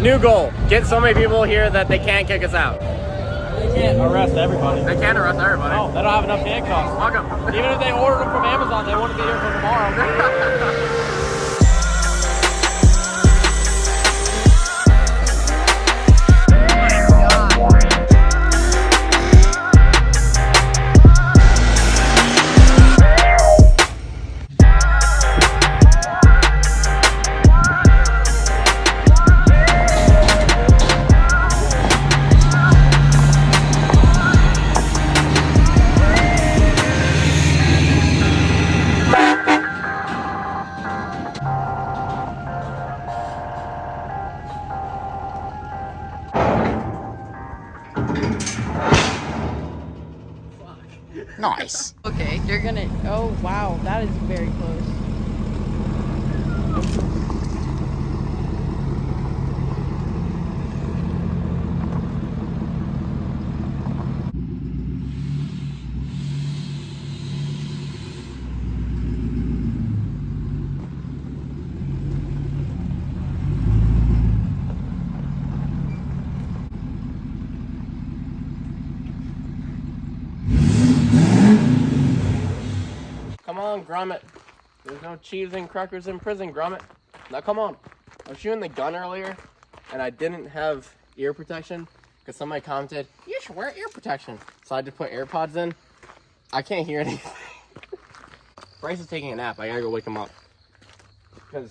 New goal. Get so many people here that they can't kick us out. They can't arrest everybody. They can't arrest everybody. No, they don't have enough handcuffs. Fuck 'em. Even if they ordered them from Amazon, they wouldn't be here till tomorrow. Nice. Okay, you're gonna. Oh wow, that is very close. Come on, Gromit. There's no cheese and crackers in prison, Gromit. Now come on. I was shooting the gun earlier, and I didn't have ear protection, because somebody commented, you should wear ear protection. So I just put AirPods in. I can't hear anything. Bryce is taking a nap. I gotta go wake him up. Because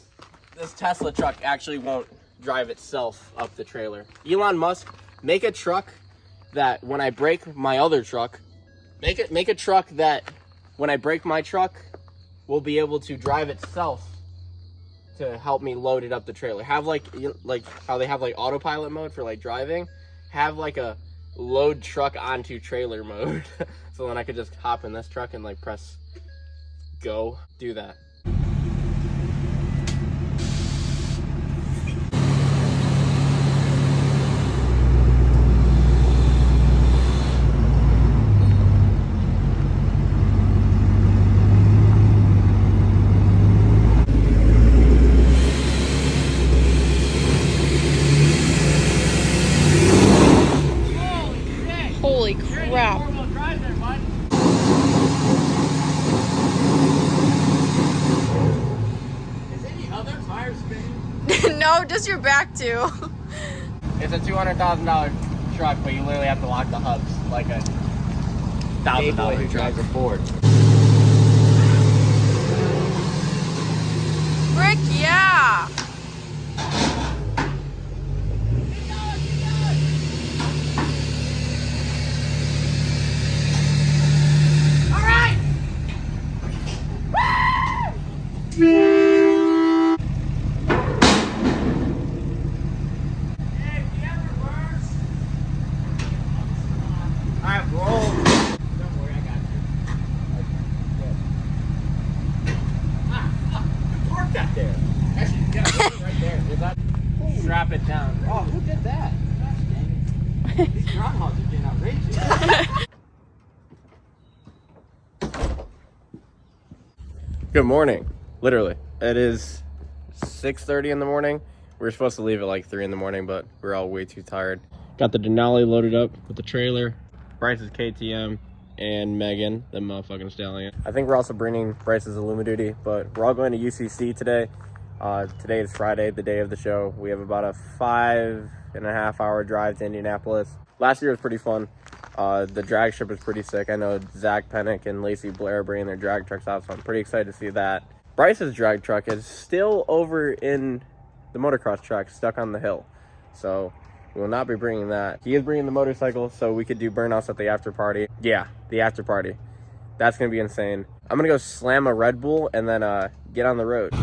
this Tesla truck actually won't drive itself up the trailer. Elon Musk, make a truck that when I break my other truck, make a truck that when I break my truck, will be able to drive itself to help me load it up the trailer. Have like how they have like autopilot mode for like driving. Have like a load truck onto trailer mode. So then I could just hop in this truck and like press go. Do that. Holy crap! Is any other tire spinning? No, just your back too. It's a $200,000 truck, but you literally have to lock the hubs like a $1,000 truck. a Ford. Frick yeah! Alright, roll. Don't worry, I got you. Fuck. You parked that there. Actually, yeah, put it right there. Is that? Strap it down. Oh, who did that? Gosh dang it. These groundhogs are getting outrageous. Good morning. Literally. It is 6:30 in the morning. We were supposed to leave at like 3 in the morning, but we're all way too tired. Got the Denali loaded up with the trailer. Bryce's KTM and Megan, the motherfucking stallion. I think we're also bringing Bryce's Illumiduty, but we're all going to UCC today. Today is Friday, the day of the show. We have about a 5.5 hour drive to Indianapolis. Last year was pretty fun. The drag strip was pretty sick. I know Zach Pennick and Lacey Blair are bringing their drag trucks out, so I'm pretty excited to see that. Bryce's drag truck is still over in the motocross track, stuck on the hill. So we will not be bringing that. He is bringing the motorcycle, so we could do burnouts at the after party. Yeah, the after party. That's gonna be insane. I'm gonna go slam a Red Bull and then get on the road.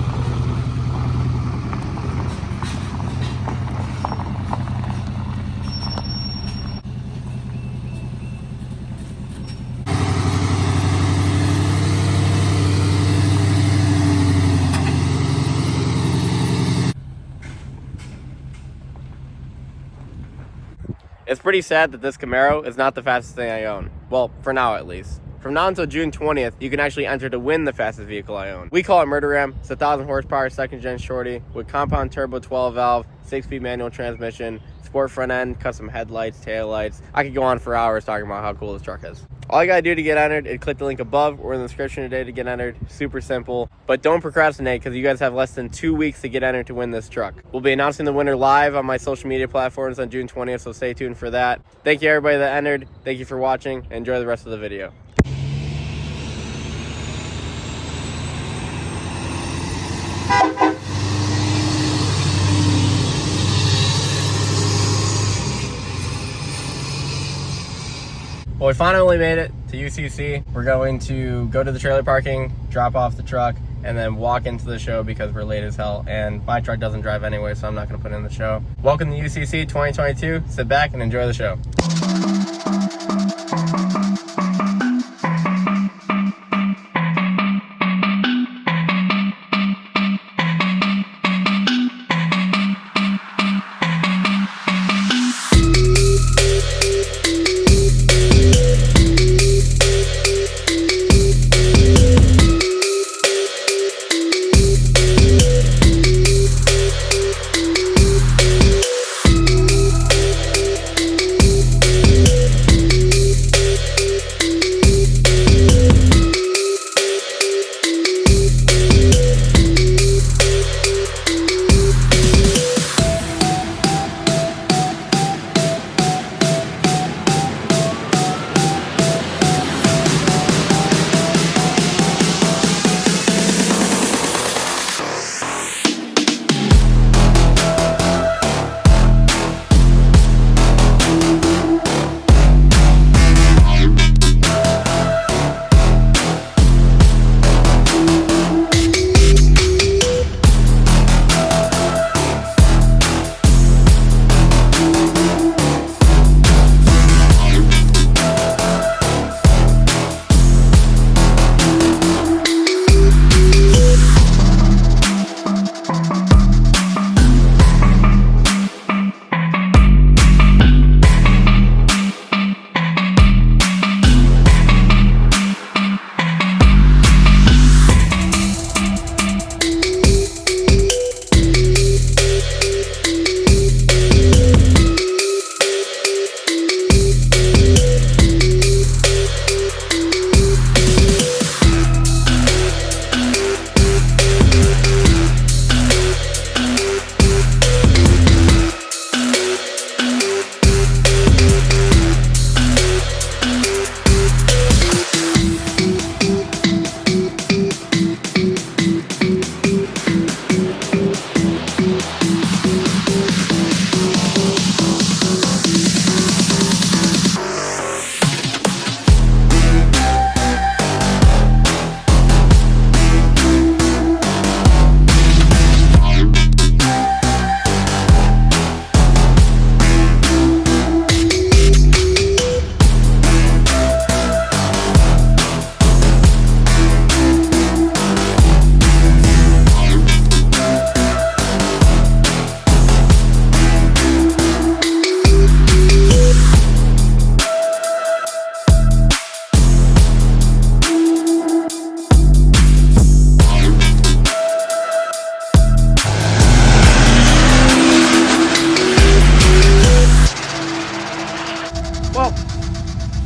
It's pretty sad that this Camaro is not the fastest thing I own. Well, for now at least. From now until June 20th, you can actually enter to win the fastest vehicle I own. We call it Murder Ram. It's a 1,000 horsepower second gen shorty with compound turbo 12 valve, 6-speed manual transmission, sport front end, custom headlights, tail lights. I could go on for hours talking about how cool this truck is. All you gotta do to get entered is click the link above or in the description today to get entered. Super simple, but don't procrastinate because you guys have less than 2 weeks to get entered to win this truck. We'll be announcing the winner live on my social media platforms on June 20th, so stay tuned for that. Thank you everybody that entered. Thank you for watching. Enjoy the rest of the video. Well, we finally made it to UCC. We're going to go to the trailer parking, drop off the truck, and then walk into the show because we're late as hell. And my truck doesn't drive anyway, so I'm not gonna put it in the show. Welcome to UCC 2022. Sit back and enjoy the show.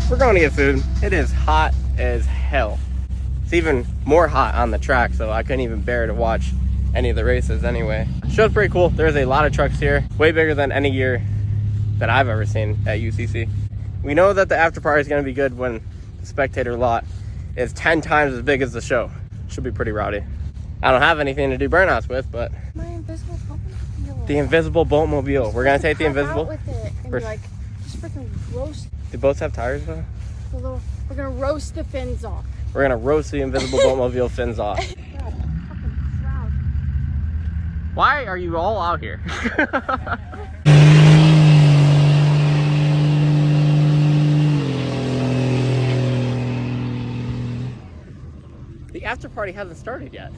We're going to get food. It is hot as hell. It's even more hot on the track, so I couldn't even bear to watch any of the races anyway. Show's pretty cool. There's a lot of trucks here, way bigger than any year that I've ever seen at UCC. We know that the after party is going to be good when the spectator lot is 10 times as big as the show. Should be pretty rowdy. I don't have anything to do burnouts with, but My invisible boatmobile. the invisible boatmobile. We're going to take the Carve out invisible. with it and be like, just freaking roast Do boats have tires though? the little. We're gonna roast the fins off. We're going to roast the invisible boatmobile fins off. God, fucking shroud. Why are you all out here? The after party hasn't started yet.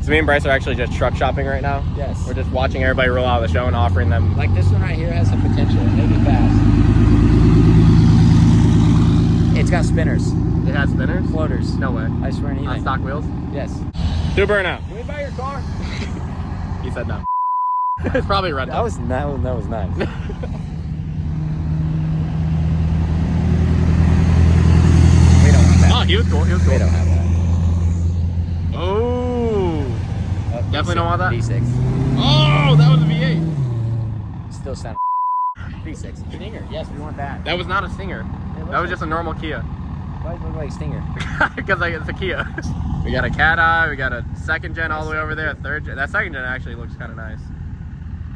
So me and Bryce are actually just truck shopping right now. Yes. We're just watching everybody roll out of the show and offering them. Like this one right here has some potential. Maybe fast. It's got spinners. It has spinners? Floaters. No way. I swear anything. On stock wheels? Yes. Do burnout. Can we buy your car? He said no. It's probably rental. That was nice. We don't want that. Oh, he was cool. He was cool. We don't have that. Oh. Definitely don't want that? V6. Oh, that was a V8. Still sound V6. Stinger. Yes, we want that. That was not a Stinger. That was just a normal Kia. Why does it look like Stinger? Because like, it's a Kia. We got a cat eye. We got a second gen all the way over there. A third gen. That second gen actually looks kind of nice.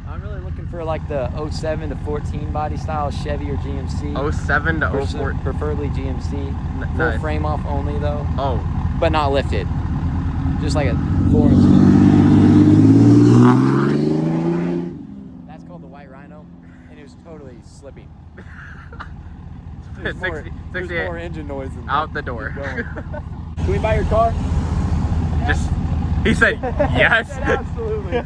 I'm really looking for like the 07 to 14 body style Chevy or GMC. 07 to 04. Preferably GMC. Full nice. frame off only though. Oh. But not lifted. Just like a 4-inch. That's called the White Rhino, and it was totally slipping. There's more 68 engine noise than out the door. Can we buy your car? Just, he said yes. I said absolutely.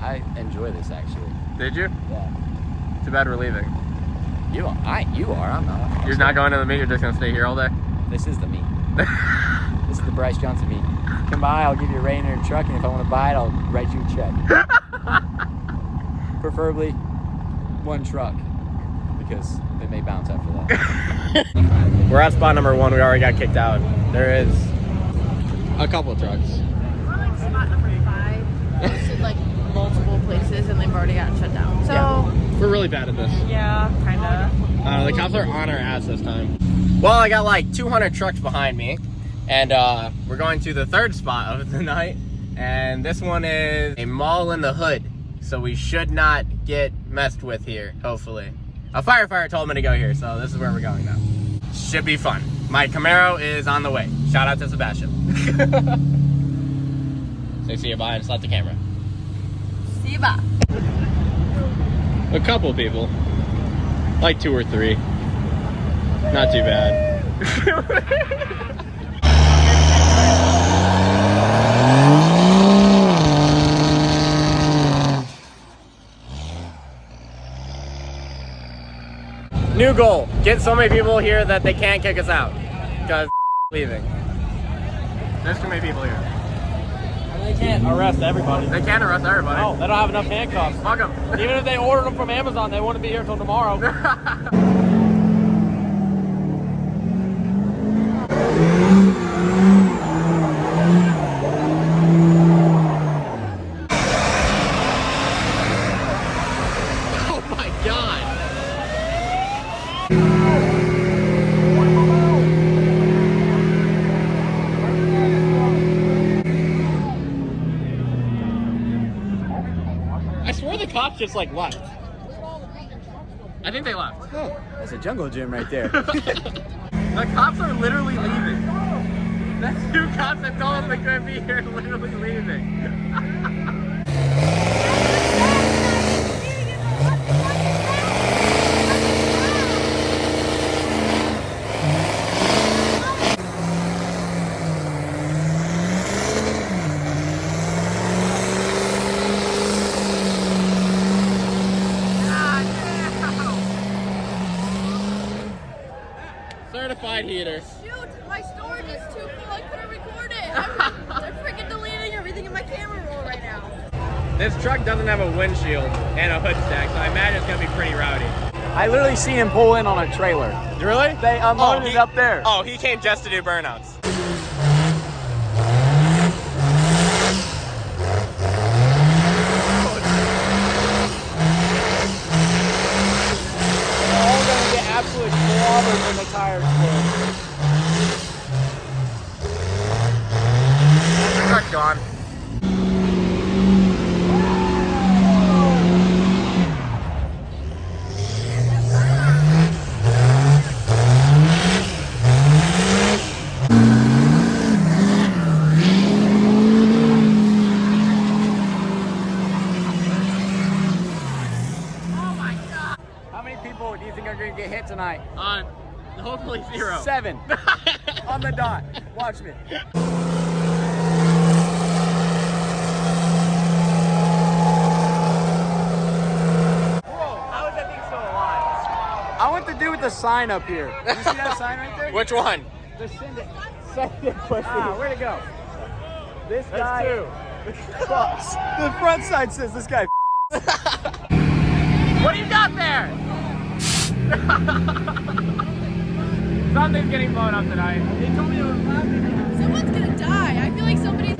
I enjoy this actually. Did you? Yeah. Too bad we're leaving. You are. I'm not. You're not going to the meet. You're just gonna stay here all day. This is the meet. This is the Bryce Johnson meet. Come by, I'll give you a Rainer truck, and if I want to buy it, I'll write you a check. Preferably one truck, because it may bounce after that. We're at spot number 1. We already got kicked out. There is a couple of trucks. We're like spot number 5. Posted like multiple places and they've already gotten shut down. So Yeah. We're really bad at this. yeah, kinda. The cops are on our ass this time. Well, I got like 200 trucks behind me, and we're going to the third spot of the night, and this one is a mall in the hood, so we should not get messed with here, hopefully. A firefighter told me to go here, so this is where we're going now. Should be fun. My Camaro is on the way. Shout out to Sebastian. Say see you bye and slap the camera. See you bye. A couple people. Like 2 or 3. Not too bad. New goal. Get so many people here that they can't kick us out. Because leaving. There's too many people here. They can't arrest everybody. They can't arrest everybody. Oh, they don't have enough handcuffs. Fuck them. Even if they ordered them from Amazon, they wouldn't be here until tomorrow. Oh my god. I swear the cops just like left. I think they left. Oh, that's a jungle gym right there. The cops are literally leaving. That's 2 cops that told us they couldn't be here literally leaving. Certified heater. Shoot, my storage is too full. I couldn't record it. I'm freaking deleting everything in my camera roll right now. This truck doesn't have a windshield and a hood stack, so I imagine it's gonna be pretty rowdy. I literally seen him pull in on a trailer. Really? They unloaded it up there. Oh, he came just to do burnouts. They're all gonna get absolutely clobbered when the tires explode. The truck's gone. How many people do you think are gonna get hit tonight? Hopefully 0. 7. On the dot. Watch me. How is that thing still alive? I want the dude with the sign up here. You see that sign right there? Which one? The send it pussy. Where'd it go? This guy. Fucks. The front side says this guy. What do you got there? Something's getting blown up tonight. They told me it was happening. Someone's gonna die. I feel like somebody's.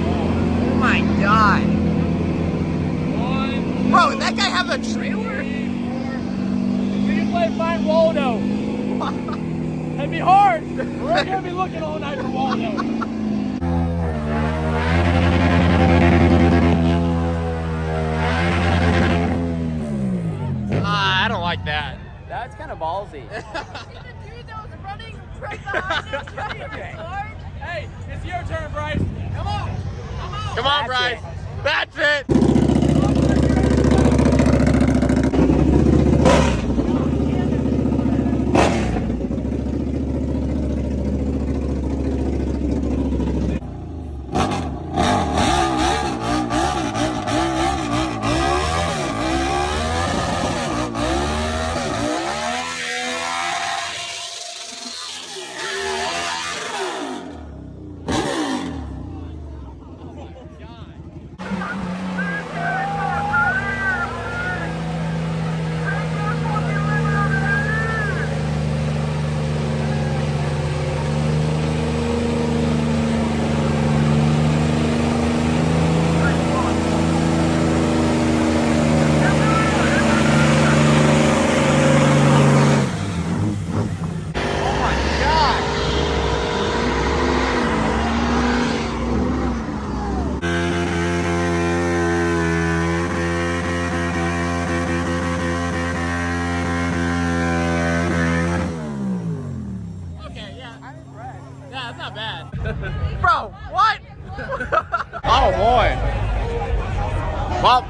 Oh my god. Bro, did that guy have a trailer? We can play Find Waldo. It'd be hard. We're gonna be looking all night for Waldo. I don't like that. That's kind of ballsy. See the dude that was running right behind us trying to record? Hey, it's your turn, Bryce. Come on. Come on, That's Bryce. it. That's it. Bro, what? Oh boy. Well,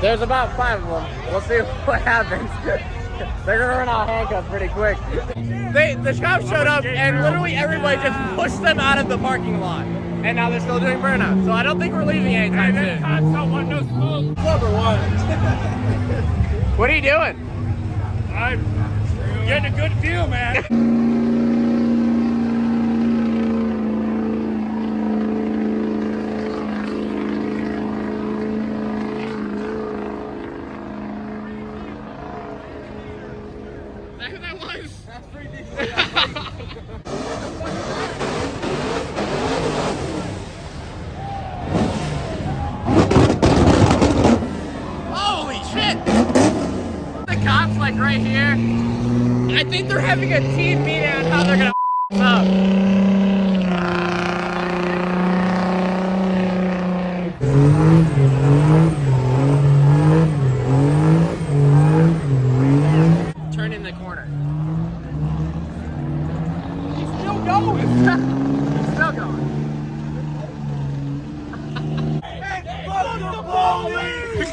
there's about 5 of them. We'll see what happens. They're gonna run out of handcuffs pretty quick. The cops showed up and literally everybody just pushed them out of the parking lot. And now they're still doing burnout. So I don't think we're leaving anytime soon. Cops don't want no smoke. Number one. What are you doing? I'm getting a good view, man. That's pretty decent. Holy shit! The cops like right here. I think they're having a team meeting on how they're gonna f up. Turn in the corner. He's still going. It's still going. Fuck the police!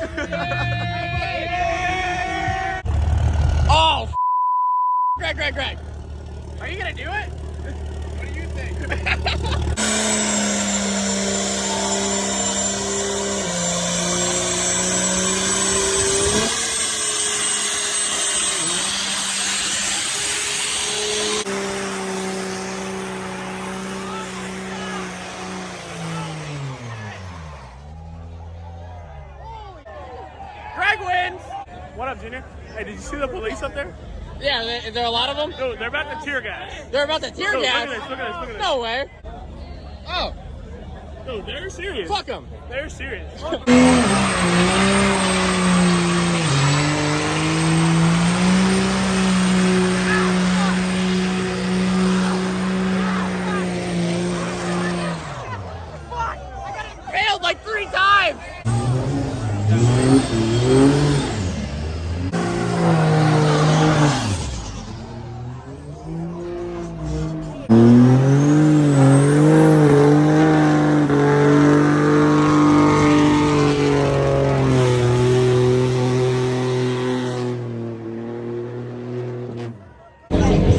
Oh, Greg. Are you gonna do it? What do you think? Greg wins! What up, Junior? Hey, did you see the police up there? Yeah, is there a lot of them? No, they're about to tear gas. They're about to tear No, gas. Look at this. No way. Oh, No, they're serious. fuck them. They're serious. Failed like 3 times.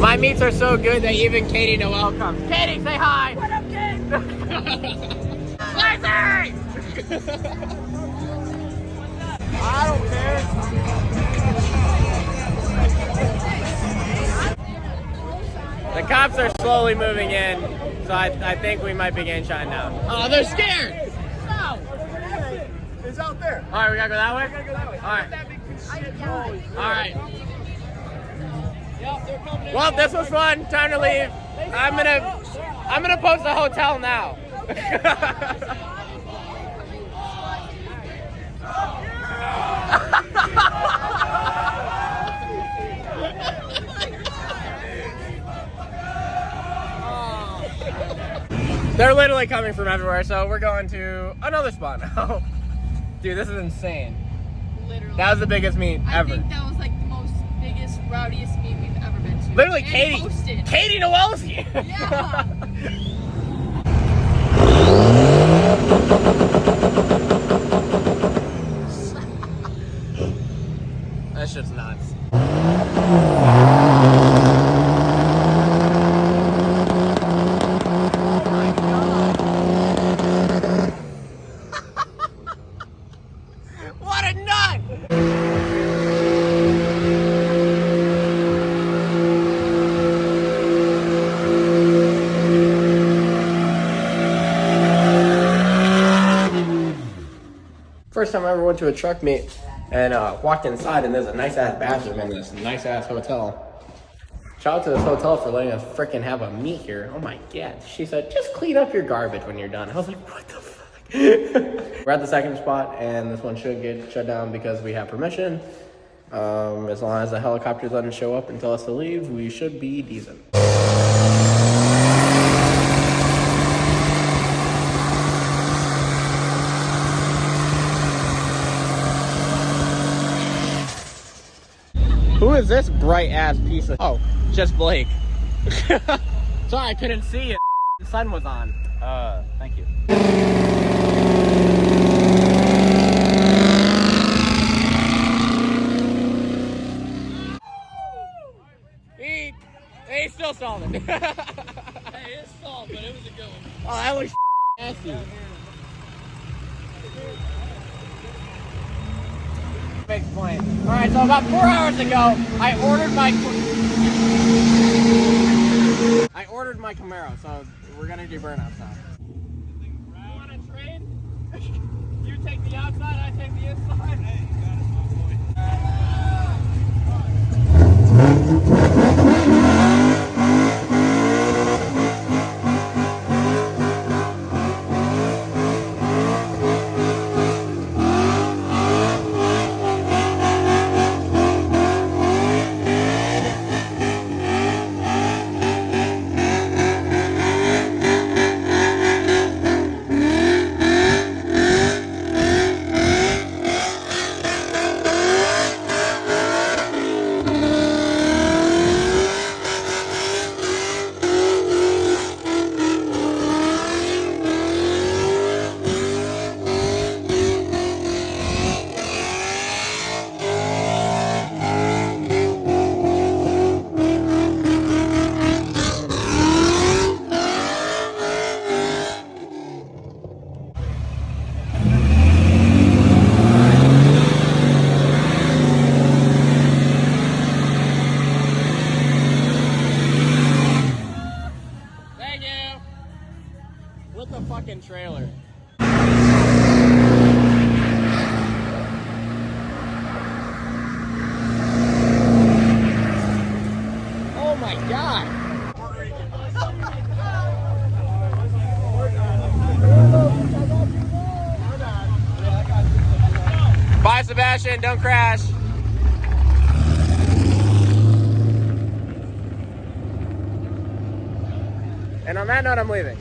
My meats are so good that even Katie Noel comes. Katie, say hi! What up, kid? Lizzie! I don't care. The cops are slowly moving in, so I think we might be getting shot down. Oh, they're scared! No! It's out there. Alright, we gotta go that way? Gotta go that way. Alright. That big shit. Alright. Well, this was fun. Time to leave. I'm gonna post the hotel now. They're literally coming from everywhere, so we're going to another spot now. Dude, this is insane. Literally. That was the biggest meet ever. I think that was like the most biggest, rowdiest meet we've ever been to. Literally, And Katie Noel's here. Yeah. That shit's nuts. What a nut! First time I ever went to a truck meet and walked inside, and there's a nice ass bathroom in this nice ass hotel. Shout out to this hotel for letting us freaking have a meet here. Oh my god. She said, just clean up your garbage when you're done. I was like, what the fuck? We're at the second spot, and this one should get shut down because we have permission. As long as the helicopter doesn't show up and tell us to leave, we should be decent. Who is this bright ass piece of... Oh, just Blake. Sorry, I couldn't see it. The sun was on. Thank you. He's still stalling. Hey, it's stalled, but it was a good one. Oh, that looks nasty. Explain. All right, so about 4 hours ago, I ordered my Camaro, so we're gonna do burnouts now. You want to trade? You take the outside, I take the inside. Hey, you got it, my With the fucking trailer. Oh my god. Bye, Sebastian. Don't crash. And on that note, I'm leaving.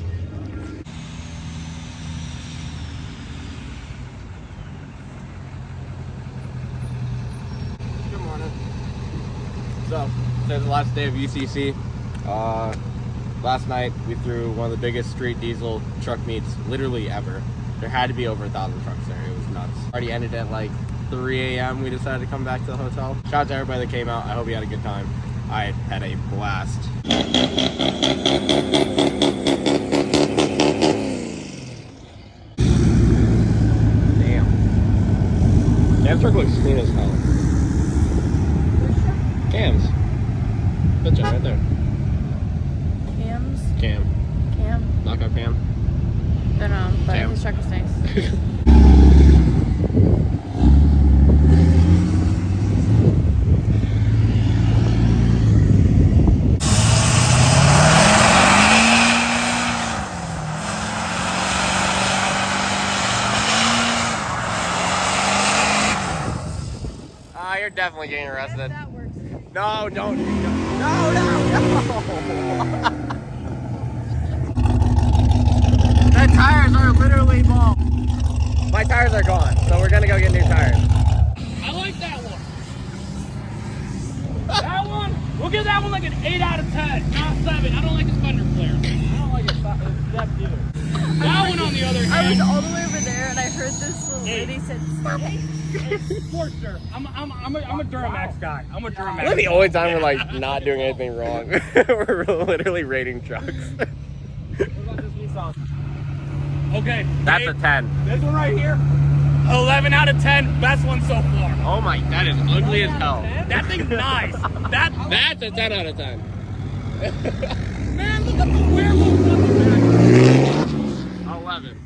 Good morning. So, today's the last day of UCC. Last night, we threw one of the biggest street diesel truck meets literally ever. There had to be over 1,000 trucks there. It was nuts. Already ended at like 3 a.m. We decided to come back to the hotel. Shout out to everybody that came out. I hope you had a good time. I had a blast. Damn. That truck looks clean as hell. Cam's. That's it right there. Cam's? Cam. Cam? Knockout Cam. I don't know, but Cam. his truck is nice. You're definitely getting arrested. That works. No, don't. No. The tires are literally bald. My tires are gone, so we're gonna go get new tires. I like that one. That one, we'll give that one like an 8 out of 10, not 7. I don't like this fender flare. I don't like it that either. That one on the other I hand. was all the way over there and I heard this little lady said, stop it. For sure. I'm a Duramax guy. I'm a Duramax. This is the only time we're like not doing anything wrong. We're literally rating trucks. What about this Nissan? Okay. That's hey, a 10. This one right here. 11 out of 10. Best one so far. Oh my, that is ugly as hell. That thing's nice. That's a 10 out of 10. Man, look at the werewolf on the back. 11.